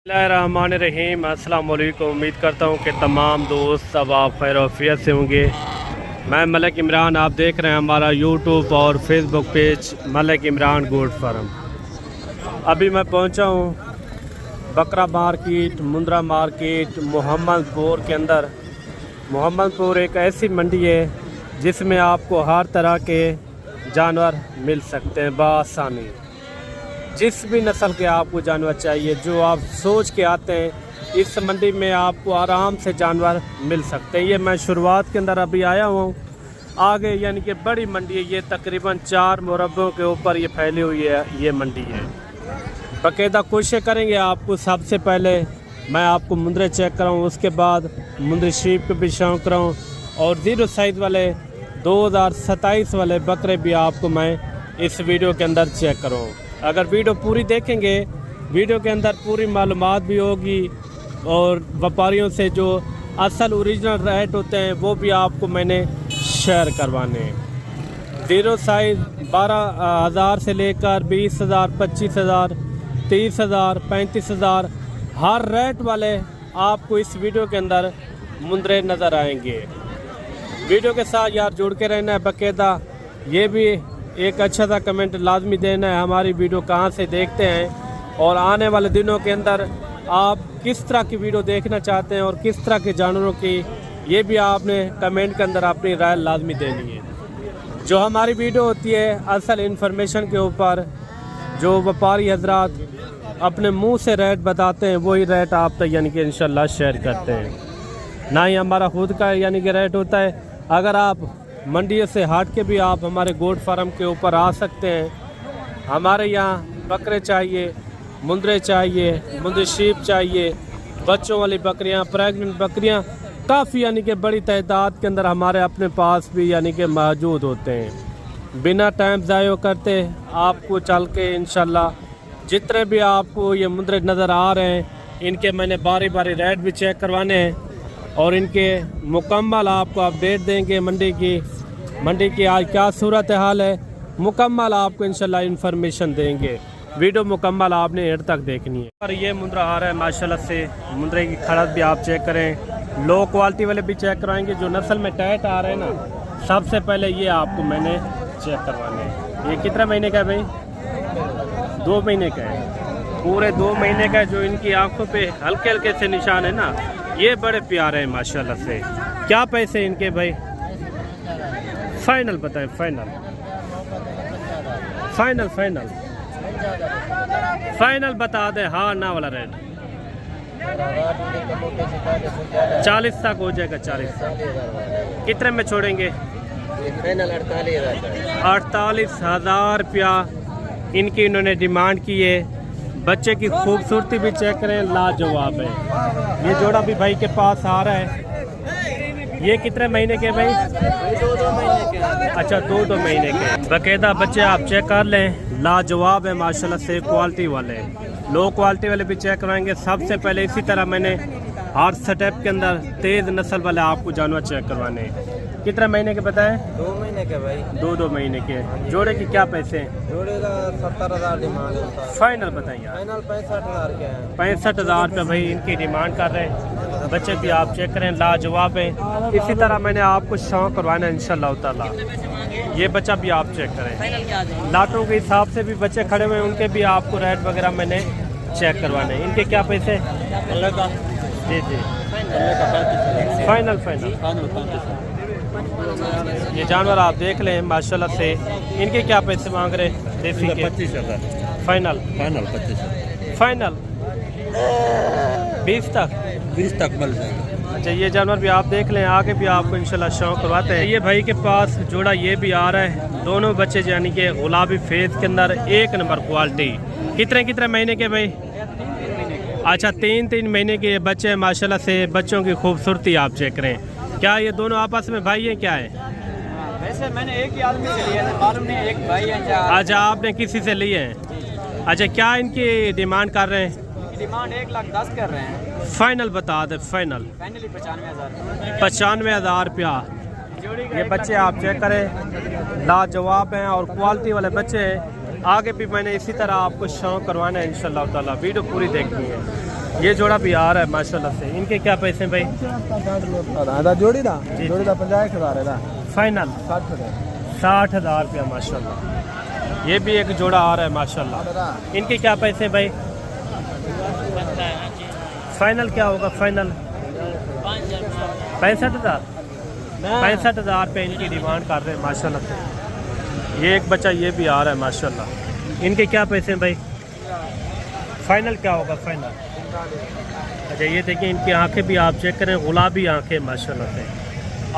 बिस्मिल्लाहिर्रहमानिर्रहीम। अस्सलाम वालेकुम। उम्मीद करता हूँ कि तमाम दोस्त अब आप खैर आफियत से होंगे। मैं मलिक इमरान, आप देख रहे हैं हमारा यूट्यूब और Facebook page Malik Imran goat farm. अभी मैं पहुँचा हूँ बकरा मार्केट, मुंद्रा मार्केट, मोहम्मदपुर के अंदर। मोहम्मदपुर एक ऐसी मंडी है जिसमें आपको हर तरह के जानवर मिल सकते हैं बआसानी। जिस भी नस्ल के आपको जानवर चाहिए, जो आप सोच के आते हैं, इस मंडी में आपको आराम से जानवर मिल सकते हैं। ये मैं शुरुआत के अंदर अभी आया हूँ। आगे यानी कि बड़ी मंडी है, ये तकरीबन 4 मुरब्बों के ऊपर ये फैली हुई है। ये मंडी है, बाकायदा कोशिश करेंगे आपको सबसे पहले मैं आपको मुंद्रे चेक कराऊँ, उसके बाद मुंद्री शीप के भी शौक कराऊँ और 0 साइज़ वाले 2027 वाले बकरे भी आपको मैं इस वीडियो के अंदर चेक करूँ। अगर वीडियो पूरी देखेंगे, वीडियो के अंदर पूरी मालूमात भी होगी और व्यापारियों से जो असल ओरिजिनल रेट होते हैं वो भी आपको मैंने शेयर करवाने। 0 साइज़ 12,000 से लेकर 20,000, 25,000, 30,000, 35,000 हर रेट वाले आपको इस वीडियो के अंदर मुंद्रे नज़र आएंगे। वीडियो के साथ यार जुड़ के रहना है। बाकायदा ये भी एक अच्छा सा कमेंट लाजमी देना है हमारी वीडियो कहाँ से देखते हैं और आने वाले दिनों के अंदर आप किस तरह की वीडियो देखना चाहते हैं और किस तरह के जानवरों की, ये भी आपने कमेंट के अंदर अपनी राय लाजमी देनी है। जो हमारी वीडियो होती है असल इन्फॉर्मेशन के ऊपर, जो व्यापारी हजरात अपने मुंह से रेट बताते हैं वही रेट आप तक यानी कि इंशाल्लाह शेयर करते हैं, ना ही हमारा खुद का यानी कि रेट होता है। अगर आप मंडी से हट के भी आप हमारे गोट फार्म के ऊपर आ सकते हैं। हमारे यहाँ बकरे चाहिए, मुंद्रे चाहिए, मुंद्री शीप चाहिए, बच्चों वाली बकरियाँ, प्रेग्नेंट बकरियाँ काफ़ी यानी कि बड़ी तादाद के अंदर हमारे अपने पास भी यानी कि मौजूद होते हैं। बिना टाइम ज़ाया करते आपको चल के इंशाल्लाह जितने भी आपको ये मुंद्रे नज़र आ रहे हैं, इनके मैंने बारी बारी रेट भी चेक करवाने हैं और इनके मुकम्मल आपको अपडेट देंगे। मंडी की आज क्या सूरत हाल है, मुकम्मल आपको इंशाल्लाह इन्फॉर्मेशन देंगे। वीडियो मुकम्मल आपने एंड तक देखनी है। और ये मुंद्रा आ रहा है माशाल्लाह से। मुंद्रे की खड़त भी आप चेक करें, लो क्वालिटी वाले भी चेक करवाएंगे। जो नस्ल में टाइट आ रहे हैं ना, सबसे पहले ये आपको मैंने चेक करवाने हैं। ये कितने महीने का है भाई? 2 महीने का है, पूरे 2 महीने का। जो इनकी आँखों पर हल्के हल्के से निशान है ना, ये बड़े प्यारे हैं माशाल्लाह से। क्या पैसे इनके भाई? फाइनल बताएं, फाइनल फाइनल फाइनल फाइनल बता दे, हाँ ना वाला रेट 40 तक हो जाएगा। 40 तक कितने में छोड़ेंगे? फाइनल 48,000 रुपया इनकी इन्होंने डिमांड की है। बच्चे की खूबसूरती भी चेक करें, लाजवाब है। ये जोड़ा भी भाई के पास आ रहा है। ये कितने महीने के भाई? 2 महीने के। अच्छा, 2 महीने के। बाकायदा बच्चे आप चेक कर लें, लाजवाब है माशाल्लाह से। क्वालिटी वाले, लो क्वालिटी वाले भी चेक करवाएंगे। सबसे पहले इसी तरह मैंने हर स्टेप के अंदर तेज़ नस्ल वाले आपको जानवर चेक करवाने हैं। कितने महीने के बताएं? 2 महीने के भाई। 2 महीने के। जोड़े की क्या पैसे हैं? जोड़े का 70,000 डिमांड है। फाइनल बताइए। फाइनल 65,000 के हैं। 65,000 रुपये भाई इनकी डिमांड कर रहे हैं। बच्चे भी आप चेक करें, लाजवाब है। इसी तरह मैंने आपको शौक करवाना है इंशाल्लाह ताला। ये बच्चा भी आप चेक करें। लाटों के हिसाब से भी बच्चे खड़े हुए हैं, उनके भी आपको रेट वगैरह मैंने चेक करवाने हैं। इनके क्या पैसे? जी जी, फाइनल फाइनल। ये जानवर आप देख लें माशाल्लाह से। इनके क्या पैसे मांग रहे हैं? देसी के 25,000 फाइनल। फाइनल 25,000 फाइनल 20 तक मिल जाएगा। अच्छा, ये जानवर भी आप देख लें, आगे भी आपको इंशाल्लाह शौक करवाते हैं। ये भाई के पास जोड़ा ये भी आ रहा है। दोनों बच्चे यानी कि गुलाबी फेस के अंदर 1 नंबर क्वालिटी। कितने महीने के भाई? अच्छा, 3 महीने के बच्चे हैं माशाल्लाह से। बच्चों की खूबसूरती आप चेक करें। क्या ये दोनों आपस में भाई हैं? क्या है? वैसे मैंने एक ही आदमी से लिया था, मालूम नहीं एक भाई है। अच्छा, आपने किसी से लिए हैं? अच्छा, क्या इनकी डिमांड कर रहे हैं? डिमांड 1,10,000 कर रहे हैं। फाइनल बता दे। फाइनल 95,000 रुपया। ये बच्चे आप चेक करें, लाजवाब हैं और क्वालिटी वाले बच्चे हैं। आगे भी मैंने इसी तरह आपको शौक करवाना है इंशाल्लाह ताला। वीडियो पूरी देखनी है। ये जोड़ा भी आ रहा है माशाल्लाह से। इनके क्या पैसे हैं भाई? जोड़ी ना जी। जोड़ी का 50,000 है फाइनल 60,000 रुपया माशाल्लाह। ये भी एक जोड़ा आ रहा है माशाल्लाह। इनके क्या पैसे हैं भाई? फाइनल क्या होगा? फाइनल 65,000 65,000 रुपये इनकी डिमांड कर रहे हैं माशाल्लाह से। ये एक बच्चा ये भी आ रहा है माशाल्लाह। इनके क्या पैसे हैं भाई? फाइनल क्या होगा? फाइनल अच्छा ये देखिए इनकी आंखें भी आप चेक करें, गुलाबी आंखें माशाल्लाह से।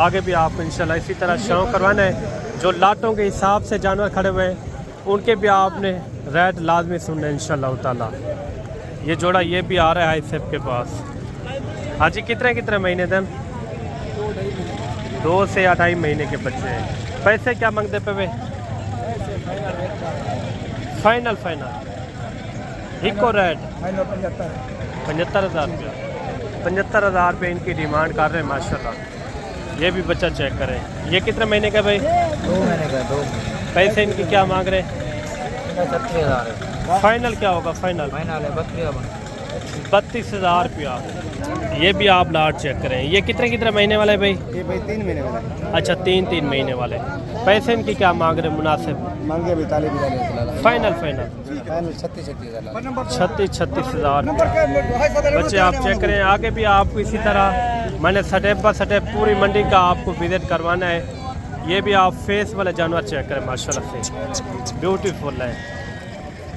आगे भी आप इंशाल्लाह इसी तरह शौक करवाना है। जो लाटों के हिसाब से जानवर खड़े हुए हैं उनके भी आपने रेट लाजमी सुनना है इंशाल्लाह ताला। ये जोड़ा ये भी आ रहा है सेब के पास। हाँ जी, कितने महीने दिन? 2 से 2.5 महीने के बच्चे हैं। पैसे क्या मांगते पे वे? फाइनल इको रेट 75,000 रुपया 75,000 रुपये इनकी डिमांड कर रहे हैं माशाल्लाह। ये भी बच्चा चेक करें। ये कितने महीने का भाई? 2 महीने का 2 पैसे इनकी क्या मांग रहे हैं? 36,000 फाइनल क्या होगा? फाइनल फाइनल है 32,000 रुपया। ये भी आप लाट चेक करें। ये कितने महीने वाले भाई? ये भाई 3 महीने वाला। अच्छा 3 महीने वाले। पैसे इनकी क्या मांग रहे हैं मुनासिब? मांगे 42,000 फाइनल 36,000 बच्चे आप चेक करें। आगे भी आपको इसी तरह मैंने स्टेप बाय स्टेप पूरी मंडी का आपको विजिट करवाना है। ये भी आप फेस वाले जानवर चेक करें माशाल्लाह से, ब्यूटीफुल है।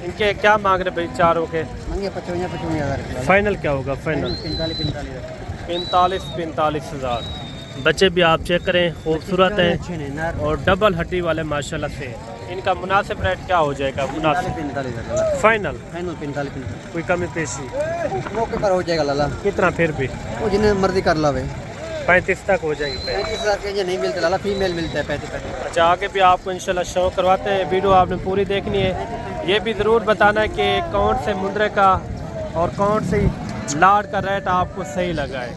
इनके क्या मांग रहे भाई चारों के? मांगे 55,000। फाइनल क्या होगा? फाइनल 45,000। बच्चे भी आप चेक करें, खूबसूरत हैं और डबल हड्डी वाले माशाल्लाह से। इनका मुनासिब रेट क्या हो जाएगा? मुनासिब फाइनल 45 कोई कमी पेशी मौके पर हो जाएगा लाला। कितना फिर भी? वो जिन्हें मर्जी कर लावे 35 तक हो जाएगी। 35,000 के नहीं मिलते लाला, फीमेल मिलता है 35। अच्छा आगे भी आपको इंशाल्लाह शो करवाते हैं। वीडियो आपने पूरी देखनी है। ये भी ज़रूर बताना है कि कौन से मुंद्रे का और कौन सी लाड का रेट आपको सही लगा है।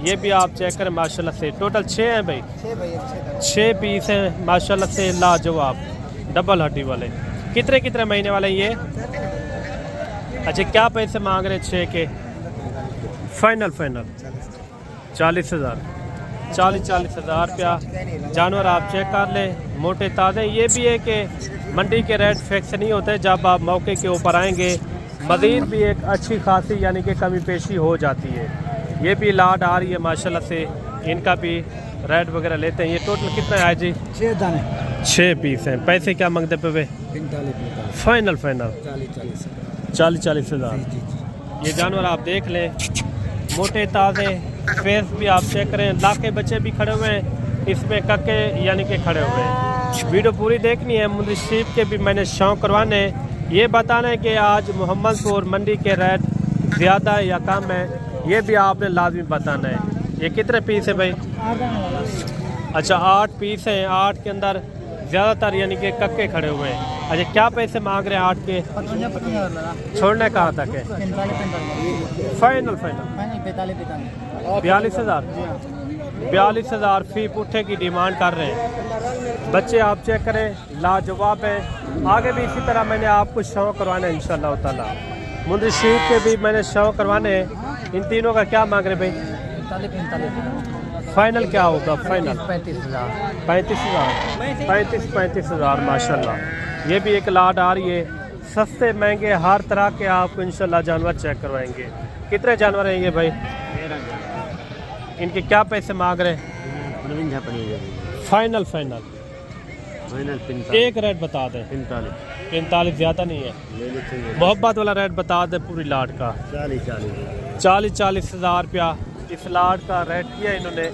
ये भी आप चेक करें माशाल्लाह से। टोटल 6 हैं भाई, 6 पीस हैं माशाल्लाह से, लाजवाब डबल हड्डी वाले। कितने महीने वाले ये? अच्छा क्या पैसे मांग रहे हैं 6 के? फाइनल 40,000 40,000 रुपया जानवर आप चेक कर लें, मोटे ताज़े। ये भी है कि मंडी के रेट फिक्स नहीं होते, जब आप मौके के ऊपर आएंगे मज़ीद भी एक अच्छी खासी यानी कि कमी पेशी हो जाती है। ये भी लाड आ रही है माशाल्लाह से। इनका भी रेट वगैरह लेते हैं। ये टोटल कितना है जी? 6 दाने 6 पीस हैं। पैसे क्या मांगते पे वे? 45 फाइनल 40,000। ये जानवर आप देख लें, मोटे ताज़े, फेस भी आप चेक करें। लाके बच्चे भी खड़े हुए हैं इसमें, कक्के यानी कि खड़े हुए हैं। वीडियो पूरी देखनी है। मुंद्री शरीफ के भी मैंने शौक करवाने हैं। ये बताना है कि आज मोहम्मदपुर मंडी के रेट ज़्यादा है या कम है, ये भी आपने लाजमी बताना है। ये कितने पीस है भाई? अच्छा 8 पीस हैं। 8 के अंदर ज़्यादातर यानी कि कक्के खड़े हुए हैं। अच्छा क्या पैसे मांग रहे हैं 8 के? छोड़ने कहाँ तक है? फाइनल 42,000 फी पुट्ठे की डिमांड कर रहे हैं। बच्चे आप चेक करें, लाजवाब है। आगे भी इसी तरह मैंने आपको शौक करवाना है इंशाल्लाह ताला। मुंद्री शरीफ के भी मैंने शौक करवाने हैं। इन तीनों का क्या मांग रहे भाई? 45 क्या होगा? फाइनल 35,000 माशाल्लाह। ये भी एक लाड आ रही है। सस्ते महंगे हर तरह के आपको इंशाल्लाह जानवर चेक करवाएंगे। कितने जानवर हैं ये भाई? इनके क्या पैसे मांग रहे हैं? फाइनल एक रेट बता दें। 45 ज़्यादा नहीं है। मोहब्बत वाला रेट बता दें पूरी लाट का। 40,000 रुपया इस लाट का रेट किया इन्होंने।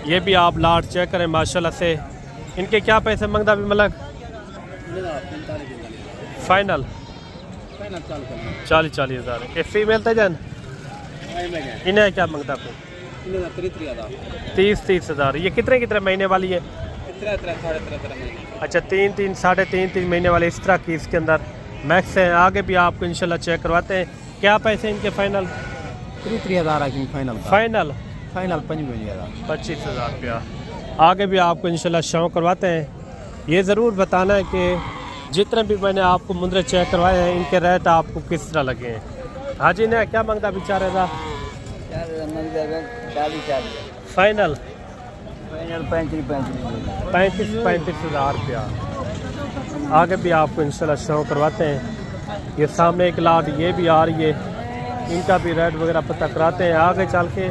ये भी आप लाट चेक करें माशाल्लाह से। इनके क्या पैसे मांगता भी मतलब? फाइनल 40,000। ये फीमेल थे जन इन्हें क्या मांगता फिर? 30,000। ये कितने महीने वाली है? अच्छा 3 साढ़े 3 महीने वाले इस तरह की इसके अंदर मैक्स हैं। आगे भी आपको इंशाल्लाह चेक करवाते हैं। क्या पैसे इनके फाइनल? 33,000 फाइनल 25,000 रुपया। आगे भी आपको इंशाल्लाह शौक करवाते हैं। ये ज़रूर बताना है कि जितने भी मैंने आपको मुंद्रे चेक करवाए हैं इनके रेट आपको किस तरह लगे हैं। हाजी ने क्या मांगता बेचारे था? फाइनल 35 हज़ार रुपया। आगे भी आपको इंशाल्लाह शो करवाते हैं। ये सामने एक लाट ये भी आ रही है, इनका भी रेट वगैरह पता कराते हैं। आगे चल के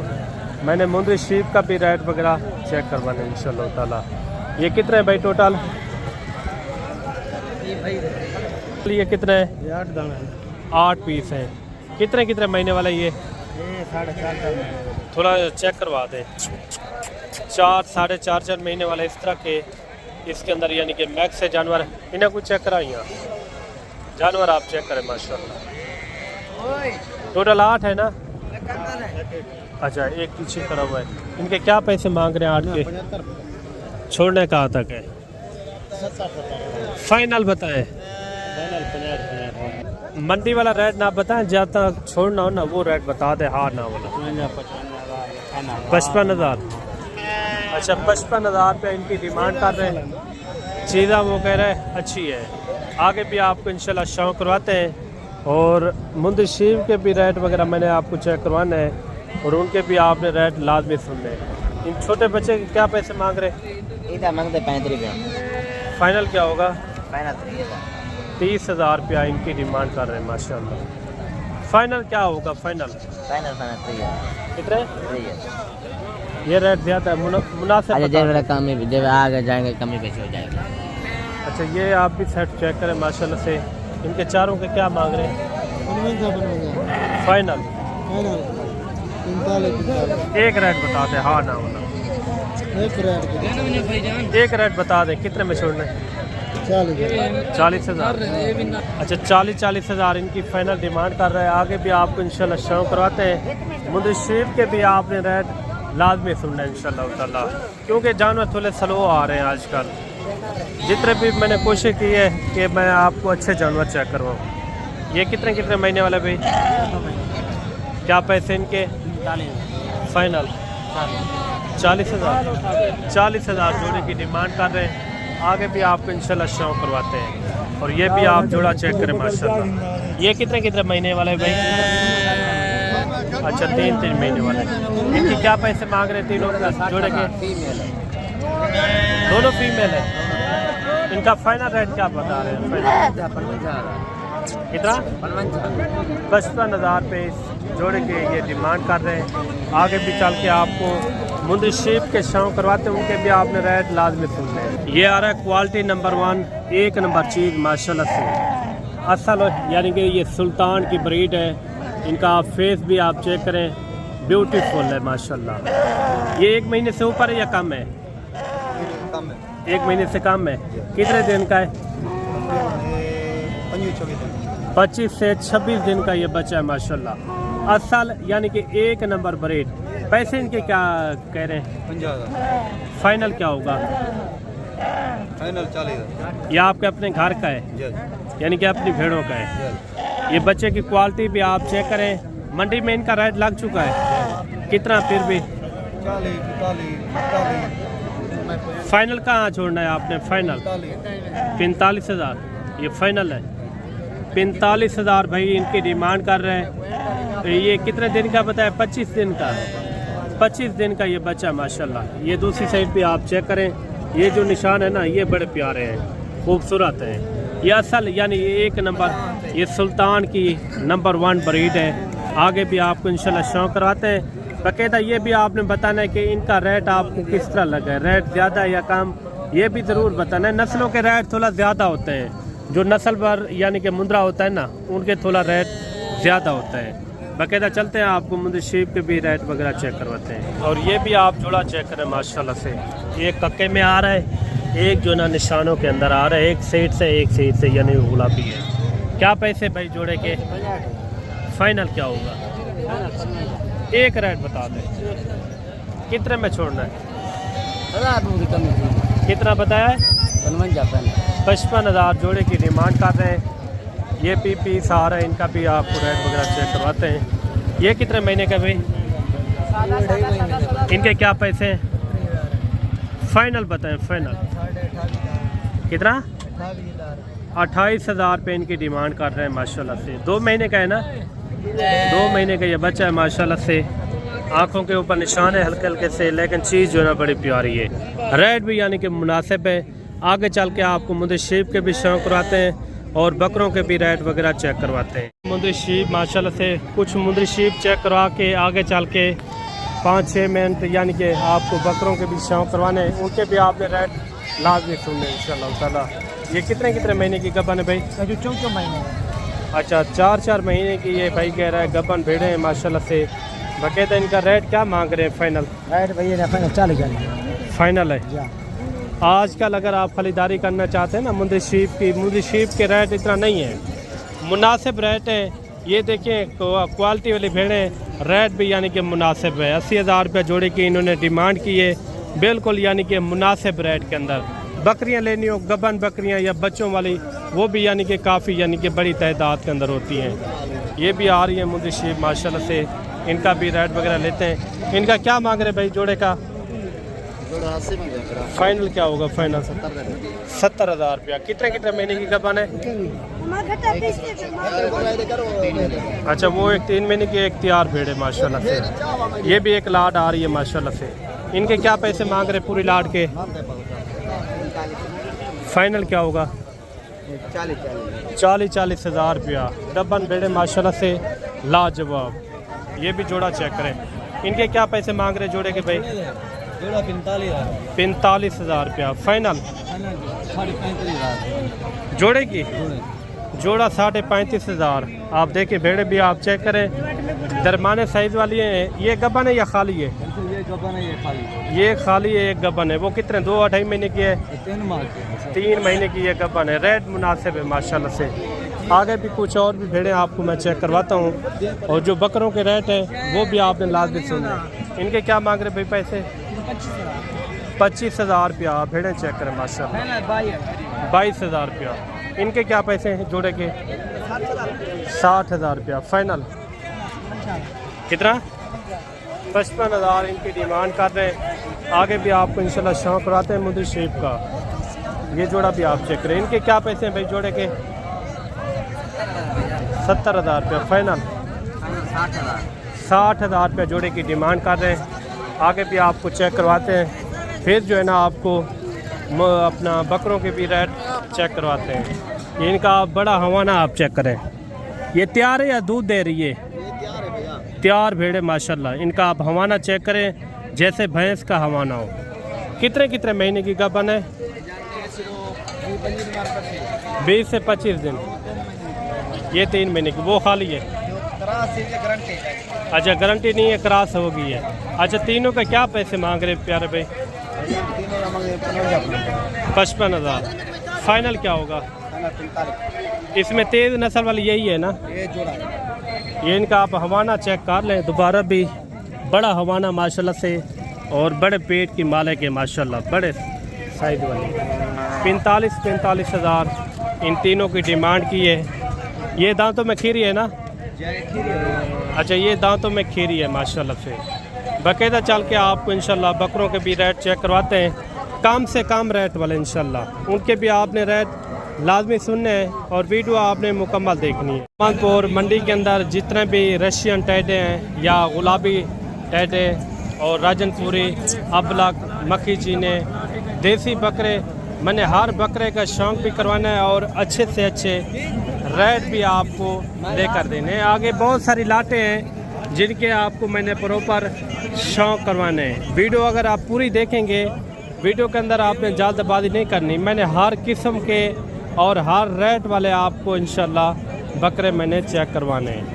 मैंने मुंद्री शीप का भी रेट वगैरह चेक करवाना है इंशाल्लाह ताला। ये कितने हैं भाई टोटल? ये कितने हैं? 8 पीस हैं। कितने कितने महीने वाला ये? 4.5 थोड़ा चेक करवा दें। 4 साढ़े 4 महीने वाला इस तरह के इसके अंदर, यानी कि मैक्स है जानवर। इन्हें कुछ चेक कराइए जानवर, आप चेक करें माशाल्लाह। टोटल 8 है ना? अच्छा, एक पीछे खड़ा हुआ है। इनके क्या पैसे मांग रहे हैं 8 के? छोड़ने कहाँ तक है? फाइनल बताएं। मंडी वाला रेट ना बताएं, जहाँ तक छोड़ना हो ना वो रेट बता दे। हाँ ना वाला 55,000। अच्छा, 55,000 रुपये इनकी डिमांड कर रहे हैं। चीज़ा वो कह रहे हैं अच्छी है। आगे भी आपको इंशाल्लाह शो करवाते हैं। और मुंद्री शीप के भी रेट वगैरह मैंने आपको चेक करवाना है, और उनके भी आपने रेट लाजमी सुनने हैं। इन छोटे बच्चे के क्या पैसे मांग रहे हैं? मांगते 35 रुपये। फाइनल क्या होगा? फाइनल 30,000 रुपया इनकी डिमांड कर रहे हैं माशाल्लाह। फाइनल क्या होगा? फाइनल कितने? ये रेट ज़्यादा है, मुनासिब जब आगे जाएंगे कम ही पैसे हो जाएगा। अच्छा, ये आप भी सेट चेक करें माशाल्लाह से। इनके चारों के क्या मांग रहे हैं? फाइनल एक रेट बता दें। हाँ ना वाला एक रेट बता दें। कितने में छोड़ना है? 40,000। अच्छा, 40,000 इनकी फाइनल डिमांड कर रहे हैं। आगे भी आपको इंशाल्लाह शो करवाते हैं। मुंद्री शीप के भी आपने रेट लाजमी सुनना है इंशाल्लाह ताला, क्योंकि जानवर थोड़े स्लो आ रहे हैं आजकल। जितने भी मैंने कोशिश की है कि मैं आपको अच्छे जानवर चेक करवाऊँ। ये कितने कितने महीने वाले भाई? क्या पैसे इनके? फाइनल 40,000 जोड़े की डिमांड कर रहे हैं। आगे भी आपको इंशाल्लाह शो करवाते हैं। और ये भी आप जोड़ा चेक करें माशाल्लाह। ये कितने कितने महीने वाले भाई? अच्छा, 3 महीने वाले। इनकी क्या पैसे मांग रहे हैं तीनों जोड़े के? दोनों फीमेल है। इनका फाइनल रेट क्या बता रहे हैं? कितना? 55,000 रुपये इस जोड़े के ये डिमांड कर रहे हैं। आगे भी चल के आपको मुंद्री शीप के शो करवाते हैं, उनके भी आपने रेट लाजमी सुनने हैं। ये आ रहा है क्वालिटी नंबर 1, एक नंबर चीज़ माशाल्लाह से असल, यानी कि ये सुल्तान की ब्रीड है। इनका आप फेस भी आप चेक करें, ब्यूटीफुल है माशाल्लाह। ये 1 महीने से ऊपर है या कम है? 1 महीने से कम है। कितने दिन का है? 25 से 26 दिन का ये बच्चा है माशाल्लाह। असल यानी कि एक नंबर ब्रीड। पैसे इनके क्या कह रहे हैं? 50,000। फाइनल क्या होगा? फाइनल 40,000। ये आपके अपने घर का है, यानी कि अपनी भेड़ों का है। ये बच्चे की क्वालिटी भी आप चेक करें। मंडी में इनका रेट लग चुका है। कितना फिर भी? 40, 45। फाइनल कहाँ छोड़ना है आपने? फाइनल 45,000 ये फाइनल है। 45,000 भाई इनकी डिमांड कर रहे हैं। तो ये कितने दिन का बताया? 25 दिन का। 25 दिन का ये बच्चा माशाल्लाह। ये दूसरी साइड पे आप चेक करें, ये जो निशान है ना, ये बड़े प्यारे हैं, खूबसूरत हैं। ये असल यानी ये एक नंबर, ये सुल्तान की नंबर 1 ब्रीड है। आगे भी आपको इंशाल्लाह शो करवाते हैं। बाकायदा ये भी आपने बताना है कि इनका रेट आपको किस तरह लगा है, रेट ज़्यादा या कम, ये भी ज़रूर बताना है। नस्लों के रेट थोड़ा ज़्यादा होते हैं। जो नस्ल पर यानी कि मुंद्रा होता है ना, उनके थोड़ा रेट ज़्यादा होता है। बाकायदा चलते हैं, आपको मुंद्री शीप के भी रेट वगैरह चेक करवाते हैं। और ये भी आप जोड़ा चेक करें माशाल्लाह से। एक कक्के में आ रहा है, एक जो ना निशानों के अंदर आ रहा है, एक साइड से यानी गुलाबी है। क्या पैसे भाई जोड़े के? फाइनल क्या होगा? एक रेट बता दें। कितने में छोड़ना है? कितना बताया है? 55,000 जोड़े की डिमांड कर रहे हैं। ये पीस आ रहा है, इनका भी आपको रेट वगैरह चेक करवाते हैं। ये कितने महीने का भाई? इनके क्या पैसे हैं? फाइनल बताएं। फाइनल कितना? 28,000 रुपये इनकी डिमांड कर रहे हैं माशाल्लाह से। 2 महीने का है ना? 2 महीने का ये बच्चा है माशाल्लाह से। आँखों के ऊपर निशान है हल्के हल्के से, लेकिन चीज़ जो है ना बड़ी प्यारी है। रेट भी यानी कि मुनासिब है। आगे चल के आपको मुंदरी शीप के भी शौक करवाते हैं और बकरों के भी रेट वगैरह चेक करवाते हैं। मुंदरी शीप माशाल्लाह से, कुछ मुंदरी शीप चेक करवा के आगे चल के 5-6 मिनट यानी कि आपको बकरों के भी शौक करवाने हैं, उनके भी आपने रेट लाजमी सुनने इंशाल्लाह ताला। ये कितने कितने महीने की गबन है भाई? 14 महीने। अच्छा, 4-4 महीने की ये भाई कह रहा है गबन भेड़े हैं माशाल्लाह से। बकायदा इनका रेट क्या मांग रहे हैं फाइनल? रेट भैया फाइनल 40,000 फाइनल है। आजकल अगर आप खरीदारी करना चाहते हैं ना मुंदरी शीप के रेट इतना नहीं है, मुनासिब रेट है। ये देखिए क्वालिटी वाली भेड़ें, रेट भी यानी कि मुनासिब है। 80,000 रुपये जोड़ी की इन्होंने डिमांड की है, बिल्कुल यानी कि मुनासिब रेट के अंदर। बकरियां लेनी हो, गबन बकरियां या बच्चों वाली, वो भी यानी कि काफ़ी यानी कि बड़ी तादाद के अंदर होती हैं। ये भी आ रही है मुंदरी शीप माशाल्लाह से। इनका भी रेट वगैरह लेते हैं। इनका क्या मांग रहे भाई जोड़े का? फाइनल क्या होगा? फाइनल 70,000 रुपया। कितने कितने महीने की गबन है? अच्छा, वो एक 3 महीने की एक तैयार भेड़ है माशाल्लाह से। ये भी एक लाट आ रही है माशाल्लाह से। इनके क्या पैसे मांग रहे पूरी लाट के? फाइनल क्या होगा? 40,000 रुपया। गबन भेड़े माशाल्लाह से लाजवाब। ये भी जोड़ा चेक करें। इनके क्या पैसे मांग रहे जोड़े के भाई? जोड़ा 45,000 रुपया। फाइनल 35,000 जोड़े की? जोड़ा 35,500। आप देखिए भेड़े भी आप चेक करें, दरमाने साइज़ वाली है। ये गबन है या खाली है? ये गबन है, ये खाली। ये खाली है, एक गबन है। वो कितने 2-2.5 महीने की है? 3 महीने की ये गबन है। रेट मुनासिब है माशाल्लाह से। आगे भी कुछ और भी भेड़े आपको मैं चेक करवाता हूँ, और जो बकरों के रेट हैं वो भी आपने लाजमी सुनने। इनके क्या मांग रहे भाई पैसे? 25,000 रुपया। भेड़े चेक करें माशाल्लाह। 22,000 रुपया। इनके क्या पैसे हैं जोड़े के? 60,000 रुपया। फाइनल कितना? 55,000 इनकी डिमांड कर रहे हैं। आगे भी आपको इंशाल्लाह शौक कराते हैं मुंदरी शीप का। ये जोड़ा भी आप चेक करें। इनके क्या पैसे हैं भाई जोड़े के? 70,000 रुपया। फाइनल 60,000 रुपया जोड़े की डिमांड कर रहे हैं। आगे भी आपको चेक करवाते हैं, फिर जो है ना आपको अपना बकरों के भी रेट चेक करवाते हैं। ये इनका बड़ा हवाना आप चेक करें। ये तैयार है या दूध दे रही है? तैयार भेड़े माशाल्लाह। इनका आप हवाना चेक करें, जैसे भैंस का हवाना हो। कितने कितने महीने की गबन है? 20 से 25 दिन। ये 3 महीने की। वो खाली है? अच्छा, गारंटी नहीं है, क्रॉस हो गई है। अच्छा, तीनों का क्या पैसे मांग रहे प्यारे भाई? 55,000। फाइनल क्या होगा? इसमें तेज़ नस्ल वाली यही है ना? ये इनका आप हवाना चेक कर लें दोबारा भी। बड़ा हवाना माशाल्लाह से, और बड़े पेट की मालिक है माशाल्लाह, बड़े साइज वाली। 45,000 इन तीनों की डिमांड की है। ये दांतों में खीरी है ना? अच्छा, ये दांतों में खीरी है माशाल्लाह से। बाकायदा चल के आपको इंशाल्लाह बकरों के भी रेट चेक करवाते हैं, कम से कम रेट वाले इंशाल्लाह। उनके भी आपने रेट लाजमी सुनने हैं और वीडियो आपने मुकम्मल देखनी है। मानपुर मंडी के अंदर जितने भी रशियन टैडे हैं या गुलाबी टैडे और राजनपुरी, अबलक, मक्खी चीने, देसी बकरे, मैंने हर बकरे का शौक भी करवाना है और अच्छे से अच्छे रेट भी आपको लेकर देने हैं। आगे बहुत सारी लाटें हैं जिनके आपको मैंने प्रॉपर शौक करवाने हैं। वीडियो अगर आप पूरी देखेंगे, वीडियो के अंदर आपने जल्दबाजी नहीं करनी। मैंने हर किस्म के और हर रेट वाले आपको इंशाल्लाह बकरे मैंने चेक करवाने हैं।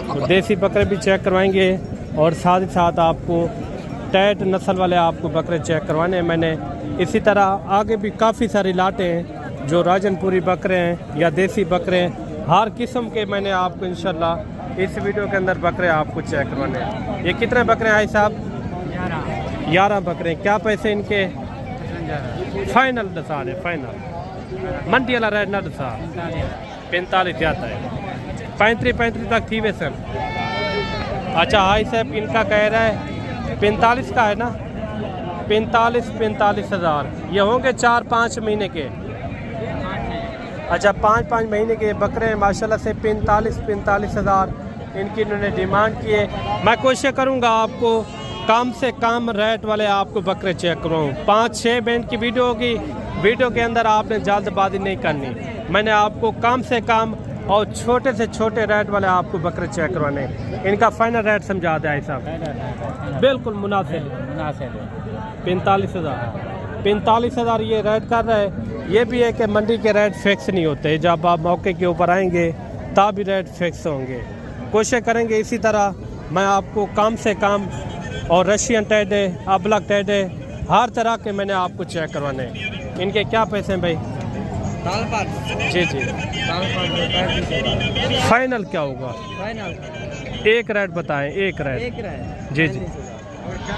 तो देसी बकरे भी चेक करवाएंगे और साथ ही साथ आपको टैट नस्ल वाले आपको बकरे चेक करवाने हैं मैंने। इसी तरह आगे भी काफ़ी सारी लाटें हैं जो राजनपुरी बकरे हैं या देसी बकरे हैं। हर किस्म के मैंने आपको इंशाल्लाह इस वीडियो के अंदर बकरे आपको चेक करवाने हैं। ये कितने बकरे हैं साहब? 11 बकरे। क्या पैसे इनके? फाइनल दसा रहे, फाइनल मंडी वाला रेट ना दसा। 45 जाता है। 35 तक थी वे सर। अच्छा, हाई साहब इनका कह रहा है 45 का है ना? 45,000 ये होंगे 4-5 महीने के। अच्छा, 5-5 महीने के बकरे हैं माशाल्लाह से। 45,000 इनकी इन्होंने डिमांड की है। मैं कोशिश करूँगा आपको कम से कम रेट वाले आपको बकरे चेक करवाऊँ। 5-6 मिनट की वीडियो होगी, वीडियो के अंदर आपने जल्दबाजी नहीं करनी। मैंने आपको कम से कम और छोटे से छोटे रेट वाले आपको बकरे चेक करवाने। इनका फाइनल रेट समझा दें भाई साहब, बिल्कुल मुनासिब 45,000 ये रेट कर रहे हैं। ये भी है कि मंडी के रेट फिक्स नहीं होते, जब आप मौके के ऊपर आएंगे तब भी रेट फिक्स होंगे। कोशिश करेंगे इसी तरह मैं आपको कम से कम, और रशियन टेडे, अबलग टेडे, हर तरह के मैंने आपको चेक करवाने। इनके क्या पैसे हैं भाई? जी जी, फाइनल क्या होगा? एक रेट बताएं, एक रेट। जी जी,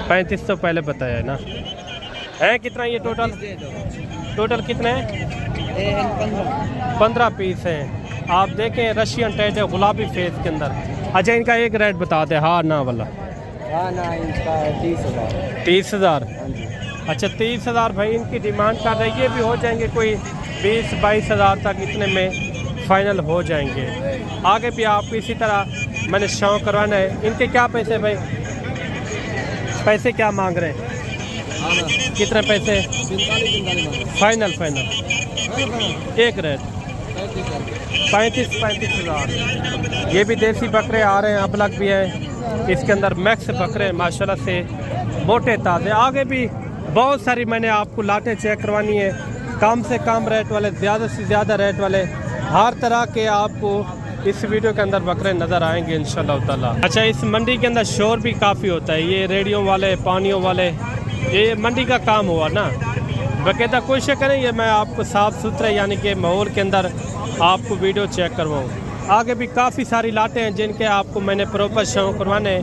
35 तो पहले बताया है ना। है कितना ये टोटल कितने हैं? 15 पीस हैं। आप देखें रशियन टेड है गुलाबी फेस के अंदर। अच्छा इनका एक रेट बता दे, हाँ ना वाला। हाँ ना, इसका 30,000। 30,000। अच्छा 30,000 भाई इनकी डिमांड कर रही है। ये भी हो जाएंगे कोई 20-22 हज़ार तक, इतने में फाइनल हो जाएंगे। आगे भी आपको इसी तरह मैंने शौक करवाना है। इनके क्या पैसे भाई? पैसे क्या मांग रहे हैं? कितने पैसे? 45 फाइनल एक रेट 35 हज़ार। ये भी देसी बकरे आ रहे हैं, अबलग भी है। इसके अंदर मैक्स बकरे माशाल्लाह से मोटे ताज़े। आगे भी बहुत सारी मैंने आपको लाटें चेक करवानी है, कम से कम रेट वाले, ज़्यादा से ज़्यादा रेट वाले, हर तरह के आपको इस वीडियो के अंदर बकरे नज़र आएंगे इंशाल्लाह ताला। अच्छा इस मंडी के अंदर शोर भी काफ़ी होता है, ये रेडियो वाले, पानियों वाले, ये मंडी का काम हुआ ना। बाकायदा कोशिश करें ये मैं आपको साफ़ सुथरे यानी कि माहौल के अंदर आपको वीडियो चेक करवाऊँ। आगे भी काफ़ी सारी लाटें हैं जिनके आपको मैंने प्रॉपर शो करवाने।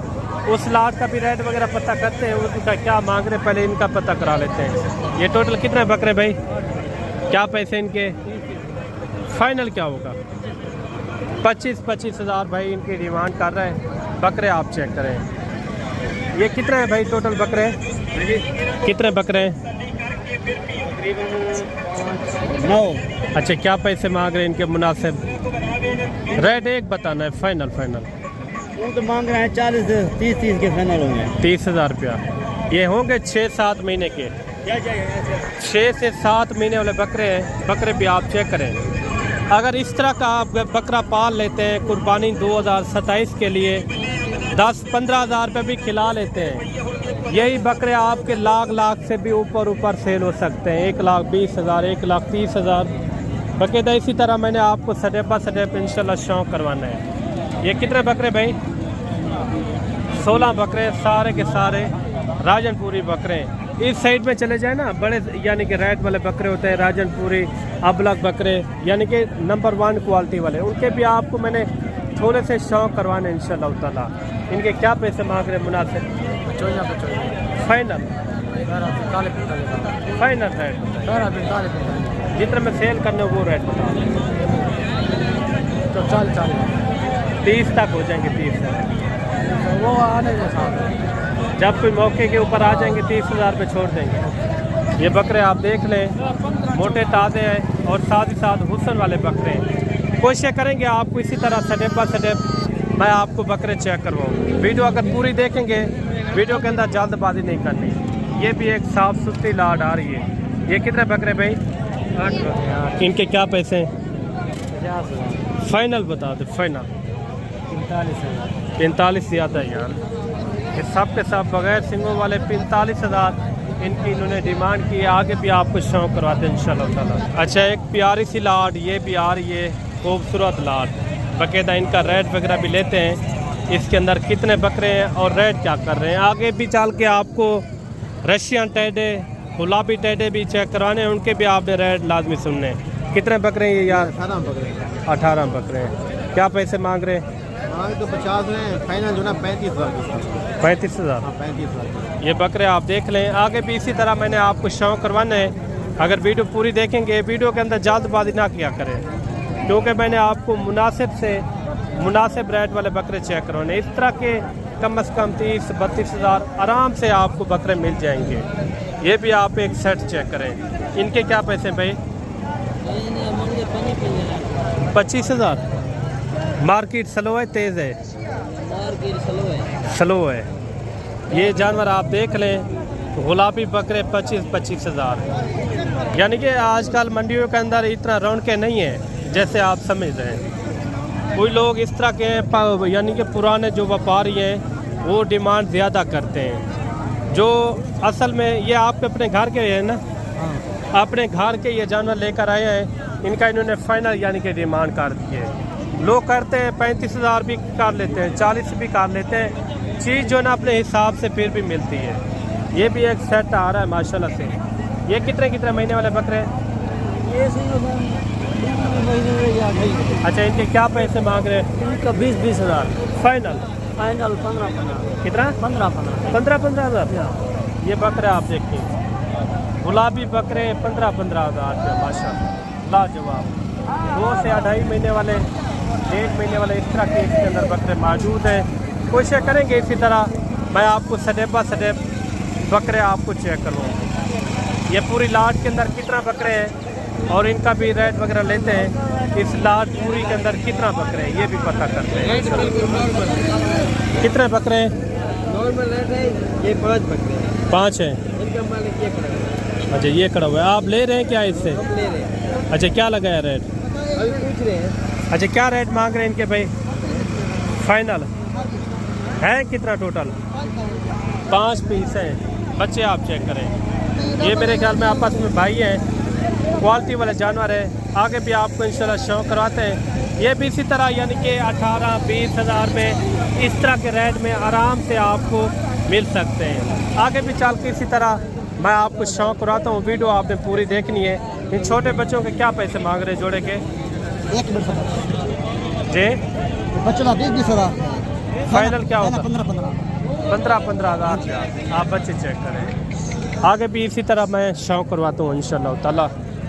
उस लाट का भी रेट वगैरह पता करते हैं, उनका क्या मांग रहे पहले इनका पता करा लेते हैं। ये टोटल कितने बकरे भाई? क्या पैसे इनके? फाइनल क्या होगा? 25 हज़ार भाई इनकी डिमांड कर रहे हैं। बकरे आप चेक करें। ये कितने हैं भाई टोटल बकरे? कितने बकरे हैं? 9। अच्छा क्या पैसे मांग रहे हैं इनके मुनासिब? रेट एक बताना है, फाइनल। वो तो मांग रहे हैं 40-30 के फाइनल होंगे। 30,000 रुपया। ये होंगे 6-7 महीने के, 6 से 7 महीने वाले बकरे हैं। बकरे भी आप चेक करें। अगर इस तरह का आप बकरा पाल लेते हैं कुर्बानी 2027 के लिए, 10-15 हज़ार रुपये भी खिला लेते हैं, यही बकरे आपके लाख से भी ऊपर सेल हो सकते हैं। 1,20,000, 1,30,000। बाकायदा इसी तरह मैंने आपको स्टेप बाय स्टेप इंशाल्लाह शौक करवाना है। ये कितने बकरे भाई? 16 बकरे, सारे के सारे राजनपुरी बकरे। इस साइड में चले जाए ना, बड़े यानी कि रेट वाले बकरे होते हैं, राजनपुरी, अबलग बकरे यानी कि नंबर 1 क्वालिटी वाले, उनके भी आपको मैंने थोड़े से शौक करवाने इंशाल्लाह ताला। इनके क्या पैसे मांग रहे मुनासिब? 54 फाइनल रेट। जितने में सेल करने वो रेट बता। तो 30 तक हो जाएंगे। 30 वो आने के साथ जब कोई मौके के ऊपर आ जाएंगे 30,000 पे छोड़ देंगे। ये बकरे आप देख लें, मोटे ताज़े हैं और साथ ही साथ हुस्न वाले बकरे हैं। कोशिश करेंगे आपको इसी तरह स्टेप बाय स्टेप मैं आपको बकरे चेक करवाऊँ। वीडियो अगर पूरी देखेंगे, वीडियो के अंदर जल्दबाजी नहीं करनी। ये भी एक साफ़ सुथरी लाट आ रही है। ये कितने बकरे भाई? 8। इनके क्या पैसे हैं? 50,000 फाइनल बता दे। फाइनल 45 ज़्यादा यार। ये सब के सब बगैर सिंगों वाले 45,000 इनकी इन्होंने डिमांड की है। आगे भी आपको शौक करवाते हैं इंशाल्लाह ताला। अच्छा एक प्यारी सी लाट ये भी आ रही है, खूबसूरत लाट। बाकायदा इनका रेट वगैरह भी लेते हैं, इसके अंदर कितने बकरे हैं और रेट क्या कर रहे हैं। आगे भी चल के आपको रशियन टेडे, गुलाबी टेडे भी चेक करवाने हैं, उनके भी आपने रेट लाजमी सुनने हैं। कितने बकरे हैं ये यार? 18 बकरे हैं। क्या पैसे मांग रहे हैं? तो 50 हैं, फाइनल जो ना 35,000। 35,000। 35,000। ये बकरे आप देख लें। आगे भी इसी तरह मैंने आपको शौक करवाना है। अगर वीडियो पूरी देखेंगे, वीडियो के अंदर जल्दबाजी ना किया करें, क्योंकि मैंने आपको मुनासिब रेट वाले बकरे चेक करवाने। इस तरह के कम से कम 30-32 हज़ार आराम से आपको बकरे मिल जाएंगे। ये भी आप एक सेट चेक करें। इनके क्या पैसे भाई? 25,000। मार्केट स्लो है, तेज़ है। स्लो है। ये जानवर आप देख लें, गुलाबी बकरे 25-25 हज़ार। यानी कि आजकल मंडियों के अंदर इतना रौनकें नहीं है जैसे आप समझ रहे हैं। कोई लोग इस तरह के हैं, यानी कि पुराने जो व्यापारी हैं वो डिमांड ज़्यादा करते हैं। जो असल में ये आपके अपने घर के हैं ना, अपने घर के ये जानवर लेकर आए हैं, इनका इन्होंने फाइनल यानी कि डिमांड कर दी है। लोग करते हैं 35 हज़ार भी कर लेते हैं, 40 भी कर लेते हैं। चीज़ जो ना अपने हिसाब से फिर भी मिलती है। ये भी एक सेट आ रहा है माशाल्लाह से। ये कितने महीने वाले बकरे हैं? अच्छा, इनके क्या पैसे मांग रहे हैं? इनका 20-20 हज़ार फाइनल 15-15 कितना? 15-15 हज़ार। ये बकरे आप देखिए, गुलाबी बकरे 15-15 हज़ार रुपये माशाल्लाह, लाजवाब। 2 से 2.5 महीने वाले, 1 महीने वाले, इस तरह के इसके अंदर बकरे मौजूद हैं। कोशिश करेंगे इसी तरह मैं आपको स्टेप बाय स्टेप बकरे आपको चेक करवाऊँ। ये पूरी लाट के अंदर कितना बकरे हैं और इनका भी रेट वगैरह लेते हैं। इस लाट पूरी के अंदर कितना बकरे हैं ये भी पता करते हैं। कितने बकरे हैं? नॉर्मल रेट है ये 5 बकरे हैं। 5 हैं। इनका मालिक ये खड़ा है। अच्छा, ये खड़ा हुआ है। आप ले रहे हैं क्या इससे? हम ले रहे हैं। अच्छा, क्या लगा है रेट? अभी पूछ रहे हैं। अच्छा, क्या रेट मांग रहे हैं इनके भाई? फाइनल है कितना टोटल? 5 पीस हैं। बच्चे आप चेक करें। ये मेरे ख्याल में आपस में भाई हैं, क्वालिटी वाले जानवर है। आगे भी आपको इंशाल्लाह शौक करवाते हैं। ये भी इसी तरह यानी कि 18-20 हज़ार में इस तरह के रेट में आराम से आपको मिल सकते हैं। आगे भी चल के इसी तरह मैं आपको शौक कराता हूँ। वीडियो आपने पूरी देखनी है। इन छोटे बच्चों के क्या पैसे मांग रहे हैं जोड़े के? जी बच्चा 20-20 हज़ार। फाइनल क्या होगा? 15-15 हज़ार। आप बच्चे चेक करें। आगे भी इसी तरह मैं शौक करवाता हूँ इंशाल्लाह ताला।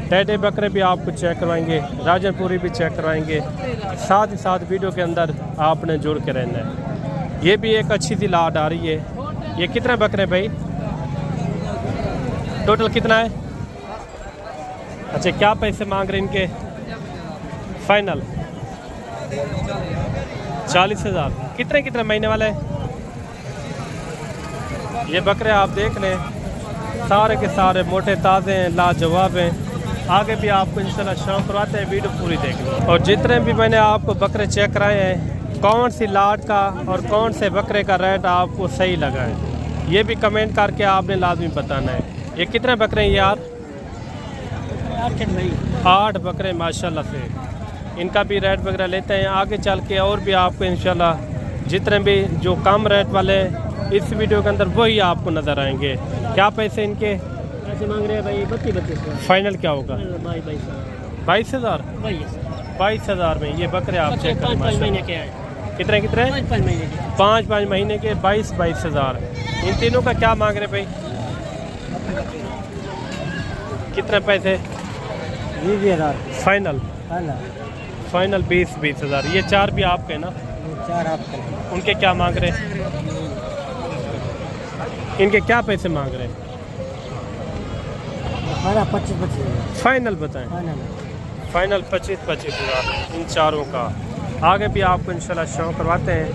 टेढ़े बकरे भी आपको चेक करवाएंगे, राजनपुरी भी चेक करवाएंगे। साथ ही साथ वीडियो के अंदर आपने जुड़ के रहना है। ये भी एक अच्छी सी लाट आ रही है। ये कितने बकरे भाई? टोटल कितना है? अच्छा, क्या पैसे मांग रहे इनके? फाइनल 40 हज़ार। कितने महीने वाले हैं? ये बकरे आप देख लें, सारे के सारे मोटे ताज़े हैं, लाजवाब हैं। आगे भी आपको इंशाल्लाह शौक करवाते हैं। वीडियो पूरी देखनी। और जितने भी मैंने आपको बकरे चेक कराए हैं, कौन सी लाट का और कौन से बकरे का रेट आपको सही लगा है ये भी कमेंट करके आपने लाजमी बताना है। ये कितने बकरे हैं यार? 8 बकरे माशाल्लाह से। इनका भी रेट वगैरह लेते हैं। आगे चल के और भी आपको इंशाल्लाह जितने भी जो कम रेट वाले इस वीडियो के अंदर वही आपको नज़र आएंगे। क्या पैसे इनके? पैसे मांग रहे हैं भाई 32-32। फाइनल क्या होगा? 22 हज़ार। 22 हज़ार में ये बकरे आप चेक करें। 5 महीने के हैं। कितने 5 महीने के। 5 महीने के 22 हज़ार। इन तीनों का क्या मांग रहे भाई? कितने पैसे? 20 हज़ार फाइनल 20 हज़ार। ये 4 भी आपके ना? 4 आपका। उनके क्या मांग रहे हैं? इनके क्या पैसे मांग रहे हैं? 25-25 फाइनल बताएं। फाइनल 25 हज़ार इन चारों का। आगे भी आपको इंशाल्लाह शौक करवाते हैं।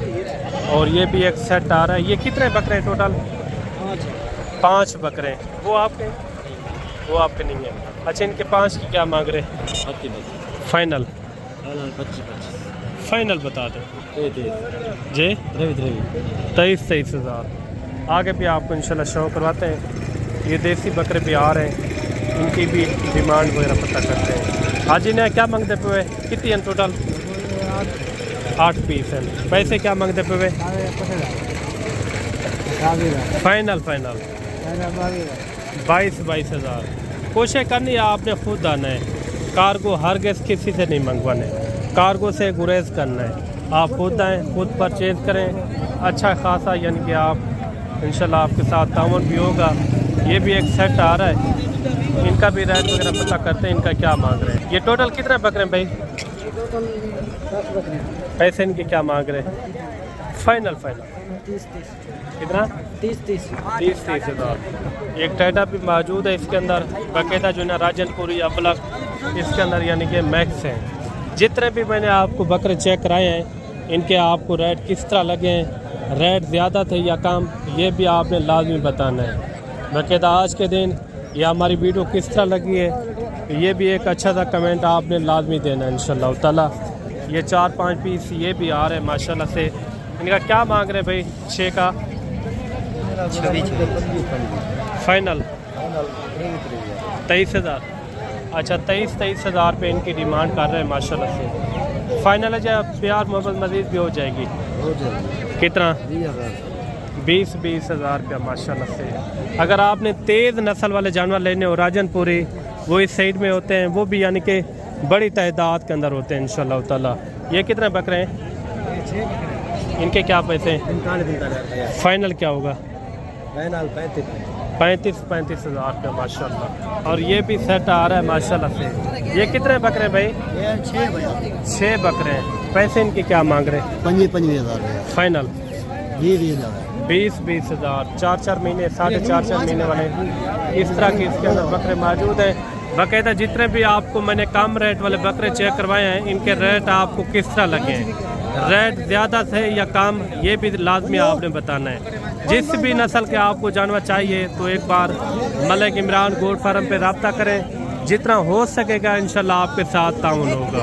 और ये भी एक सेट आ रहा है। ये कितने बकरे हैं टोटल? 5 बकरे हैं। वो आपके नहीं है। अच्छा, इनके 5 की क्या मांग रहे हैं? फाइनल 25 बता दें जी। 23 हज़ार। आगे भी आपको इंशाल्लाह शौक करवाते हैं। ये देसी बकरे भी आ रहे हैं, इनकी भी डिमांड वगैरह पता करते हैं। हाजी ने क्या मांगते पे? कितनी हैं टोटल? 8 पीस हैं। पैसे क्या मांगते पे? फाइनल 22 हज़ार। कोशिश करनी है आपने खुद आना है। कार्गो हर गैस किसी से नहीं मंगवाने, कार्गो से गुरेज करना है। आप खुद आएँ, खुद परचेज़ करें। अच्छा खासा यानी कि आप इंशाल्लाह आपके साथ ताउन भी होगा। ये भी एक सेट आ रहा है। इनका भी रेट वगैरह पता करते हैं, इनका क्या मांग रहे हैं। ये टोटल कितने बकरे हैं भाई? पैसे इनके क्या मांग रहे हैं? फाइनल कितना? 30 हज़ार। एक टाटा भी मौजूद है इसके अंदर, बाकायदा जो है राजनपुरी अबलक इसके अंदर यानी कि मैक्स हैं। जितने भी मैंने आपको बकरे चेक कराए हैं इनके आपको रेट किस तरह लगे हैं, रेट ज़्यादा थे या कम, ये भी आपने लाजमी बताना है। बाकायदा आज के दिन ये हमारी वीडियो किस तरह लगी है, ये भी एक अच्छा सा कमेंट आपने लाजमी देना है इंशाल्लाह ताला। ये 4-5 पीस ये भी आ रहे हैं माशाल्लाह से। इनका क्या मांग रहे हैं भाई? 6 का फाइनल 23,000। अच्छा 23,000 पे इनकी डिमांड कर रहे हैं माशाल्लाह से। फाइनल है जब प्यार मोहब्बत मज़ीद भी हो जाएगी। कितना? 20,000 रुपया माशाल्लाह से। अगर आपने तेज़ नस्ल वाले जानवर लेने हो राजनपुरी, वो इस साइड में होते हैं, वो भी यानी कि बड़ी तादाद के अंदर होते हैं इंशाल्लाह ताला। ये कितने बकरे हैं? इनके क्या पैसे हैं? फाइनल क्या होगा? 35,000 रुपया माशाल्लाह। और ये भी सेट आ रहा है माशाल्लाह से। ये कितने बकरे भाई? 6 बकरे हैं। पैसे इनके क्या मांग रहे हैं? 25,000 फाइनल 20,000। 20,000। 4-4 महीने 4.5 महीने वाले इस तरह के इसके अंदर बकरे मौजूद हैं। बाकायदा जितने भी आपको मैंने कम रेट वाले बकरे चेक करवाए हैं, इनके रेट आपको किस तरह लगे हैं, रेट ज़्यादा थे या कम, ये भी लाजमी आपने बताना है। जिस भी नस्ल के आपको जानवर चाहिए तो एक बार मलिक इमरान गोट फार्म पे रब्ता करें, जितना हो सकेगा इंशाल्लाह आपके साथ ताउन होगा।